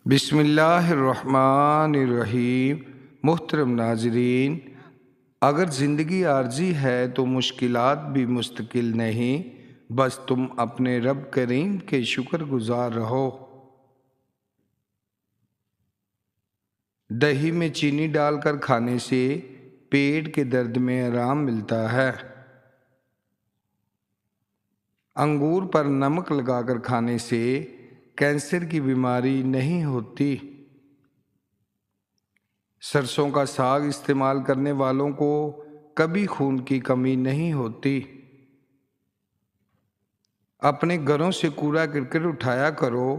بسم اللہ الرحمن الرحیم۔ محترم ناظرین، اگر زندگی عارضی ہے تو مشکلات بھی مستقل نہیں، بس تم اپنے رب کریم کے شکر گزار رہو۔ دہی میں چینی ڈال کر کھانے سے پیٹ کے درد میں آرام ملتا ہے۔ انگور پر نمک لگا کر کھانے سے کینسر کی بیماری نہیں ہوتی۔ سرسوں کا ساگ استعمال کرنے والوں کو کبھی خون کی کمی نہیں ہوتی۔ اپنے گھروں سے کوڑا کرکٹ اٹھایا کرو،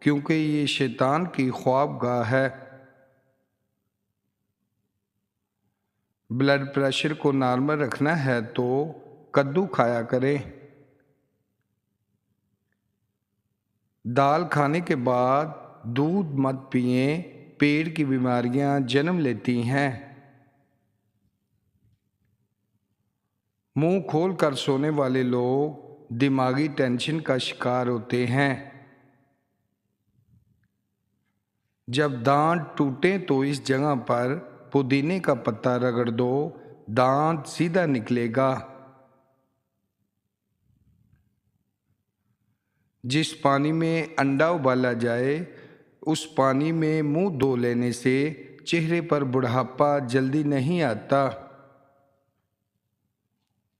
کیونکہ یہ شیطان کی خواب گاہ ہے۔ بلڈ پریشر کو نارمل رکھنا ہے تو کدو کھایا کریں۔ دال کھانے کے بعد دودھ مت پئیں، پیٹ کی بیماریاں جنم لیتی ہیں۔ منہ کھول کر سونے والے لوگ دماغی ٹینشن کا شکار ہوتے ہیں۔ جب دانت ٹوٹیں تو اس جگہ پر پودینے کا پتا رگڑ دو، دانت سیدھا نکلے گا۔ جس پانی میں انڈا ابالا جائے اس پانی میں منہ دھو لینے سے چہرے پر بڑھاپا جلدی نہیں آتا۔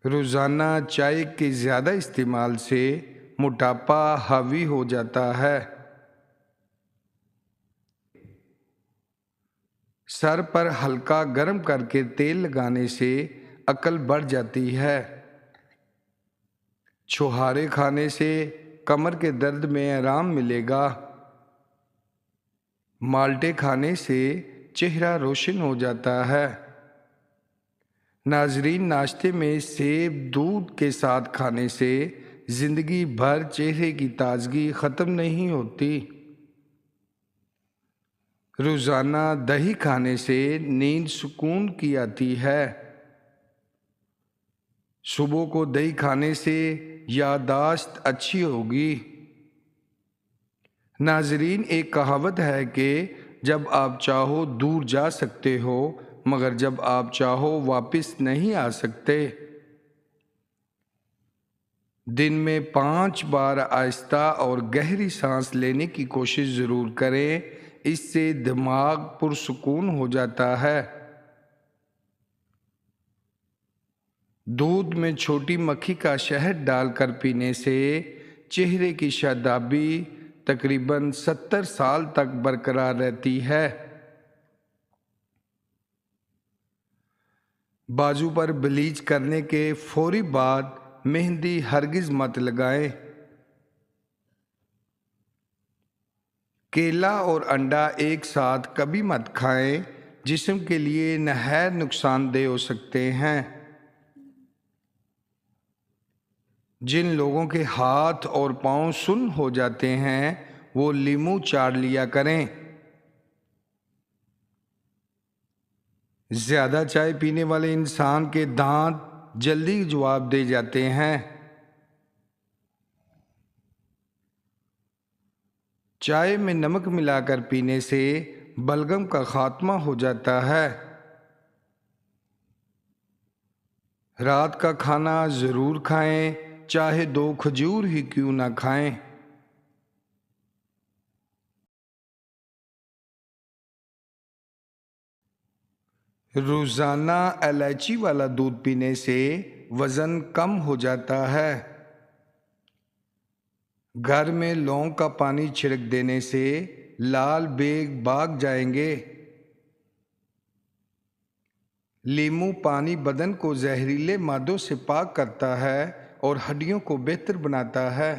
روزانہ چائے کے زیادہ استعمال سے موٹاپا حاوی ہو جاتا ہے۔ سر پر ہلکا گرم کر کے تیل لگانے سے عقل بڑھ جاتی ہے۔ چھہارے کھانے سے کمر کے درد میں آرام ملے گا۔ مالٹے کھانے سے چہرہ روشن ہو جاتا ہے۔ ناظرین، ناشتے میں سیب دودھ کے ساتھ کھانے سے زندگی بھر چہرے کی تازگی ختم نہیں ہوتی۔ روزانہ دہی کھانے سے نیند سکون کی آتی ہے۔ صبح کو دہی کھانے سے یادداشت اچھی ہوگی۔ ناظرین، ایک کہاوت ہے کہ جب آپ چاہو دور جا سکتے ہو، مگر جب آپ چاہو واپس نہیں آ سکتے۔ دن میں 5 بار آہستہ اور گہری سانس لینے کی کوشش ضرور کریں، اس سے دماغ پرسکون ہو جاتا ہے۔ دودھ میں چھوٹی مکھی کا شہد ڈال کر پینے سے چہرے کی شادابی تقریباً 70 سال تک برقرار رہتی ہے۔ بازو پر بلیچ کرنے کے فوری بعد مہندی ہرگز مت لگائیں۔ کیلا اور انڈا ایک ساتھ کبھی مت کھائیں، جسم کے لیے نہایت نقصان دہ ہو سکتے ہیں۔ جن لوگوں کے ہاتھ اور پاؤں سن ہو جاتے ہیں وہ لیموں چاڑ لیا کریں۔ زیادہ چائے پینے والے انسان کے دانت جلدی جواب دے جاتے ہیں۔ چائے میں نمک ملا کر پینے سے بلغم کا خاتمہ ہو جاتا ہے۔ رات کا کھانا ضرور کھائیں، چاہے 2 کھجور ہی کیوں نہ کھائیں۔ روزانہ الائچی والا دودھ پینے سے وزن کم ہو جاتا ہے۔ گھر میں لونگ کا پانی چھڑک دینے سے لال بیگ بھاگ جائیں گے۔ لیموں پانی بدن کو زہریلے مادوں سے پاک کرتا ہے اور ہڈیوں کو بہتر بناتا ہے۔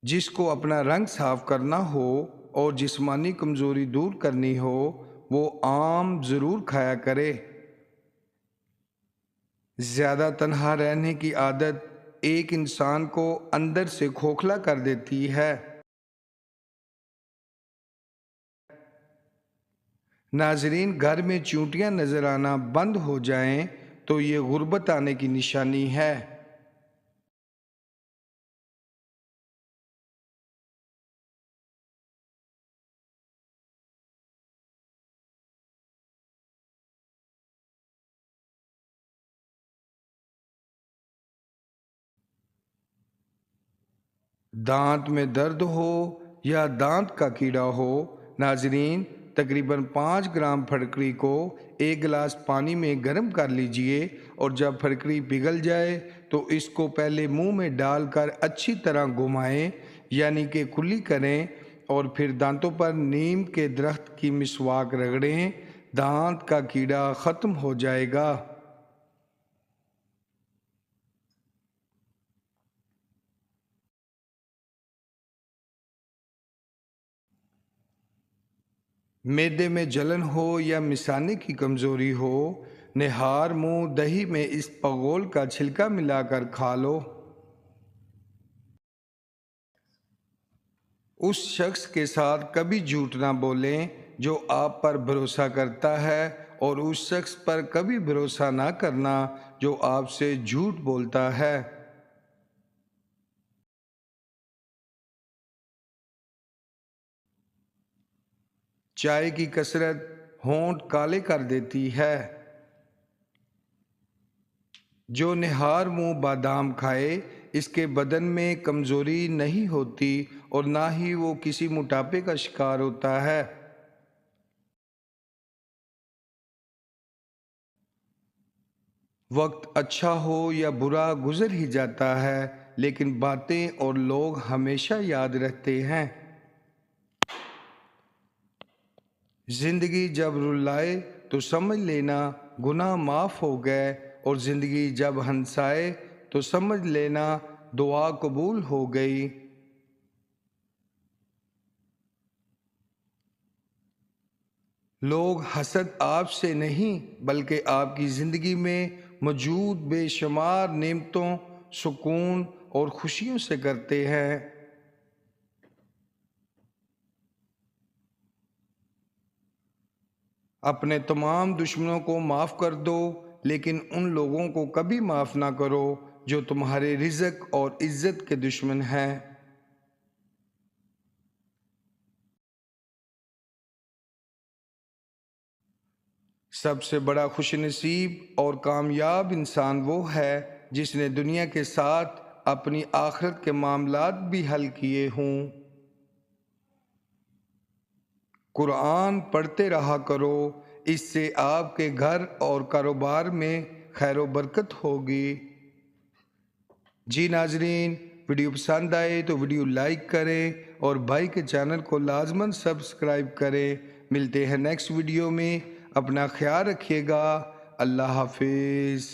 جس کو اپنا رنگ صاف کرنا ہو اور جسمانی کمزوری دور کرنی ہو وہ آم ضرور کھایا کرے۔ زیادہ تنہا رہنے کی عادت ایک انسان کو اندر سے کھوکھلا کر دیتی ہے۔ ناظرین، گھر میں چیونٹیاں نظر آنا بند ہو جائیں تو یہ غربت آنے کی نشانی ہے۔ دانت میں درد ہو یا دانت کا کیڑا ہو، ناظرین تقریباً 5 گرام پھٹکری کو 1 گلاس پانی میں گرم کر لیجئے اور جب پھٹکری پگھل جائے تو اس کو پہلے منہ میں ڈال کر اچھی طرح گھمائیں، یعنی کہ کلی کریں، اور پھر دانتوں پر نیم کے درخت کی مسواک رگڑیں۔ دانت کا کیڑا ختم ہو جائے گا۔ معدے میں جلن ہو یا مثانے کی کمزوری ہو، نہار منہ دہی میں اس پغول کا چھلکا ملا کر کھا لو۔ اس شخص کے ساتھ کبھی جھوٹ نہ بولیں جو آپ پر بھروسہ کرتا ہے، اور اس شخص پر کبھی بھروسہ نہ کرنا جو آپ سے جھوٹ بولتا ہے۔ چائے کی کثرت ہونٹ کالے کر دیتی ہے۔ جو نہار منہ بادام کھائے اس کے بدن میں کمزوری نہیں ہوتی اور نہ ہی وہ کسی موٹاپے کا شکار ہوتا ہے۔ وقت اچھا ہو یا برا گزر ہی جاتا ہے، لیکن باتیں اور لوگ ہمیشہ یاد رہتے ہیں۔ زندگی جب رلائے تو سمجھ لینا گناہ معاف ہو گئے، اور زندگی جب ہنسائے تو سمجھ لینا دعا قبول ہو گئی۔ لوگ حسد آپ سے نہیں بلکہ آپ کی زندگی میں موجود بے شمار نعمتوں، سکون اور خوشیوں سے کرتے ہیں۔ اپنے تمام دشمنوں کو معاف کر دو، لیکن ان لوگوں کو کبھی معاف نہ کرو جو تمہارے رزق اور عزت کے دشمن ہیں۔ سب سے بڑا خوش نصیب اور کامیاب انسان وہ ہے جس نے دنیا کے ساتھ اپنی آخرت کے معاملات بھی حل کیے ہوں۔ قرآن پڑھتے رہا کرو، اس سے آپ کے گھر اور کاروبار میں خیر و برکت ہوگی۔ جی ناظرین، ویڈیو پسند آئے تو ویڈیو لائک کریں اور بھائی کے چینل کو لازماً سبسکرائب کریں۔ ملتے ہیں نیکسٹ ویڈیو میں، اپنا خیال رکھیے گا۔ اللہ حافظ۔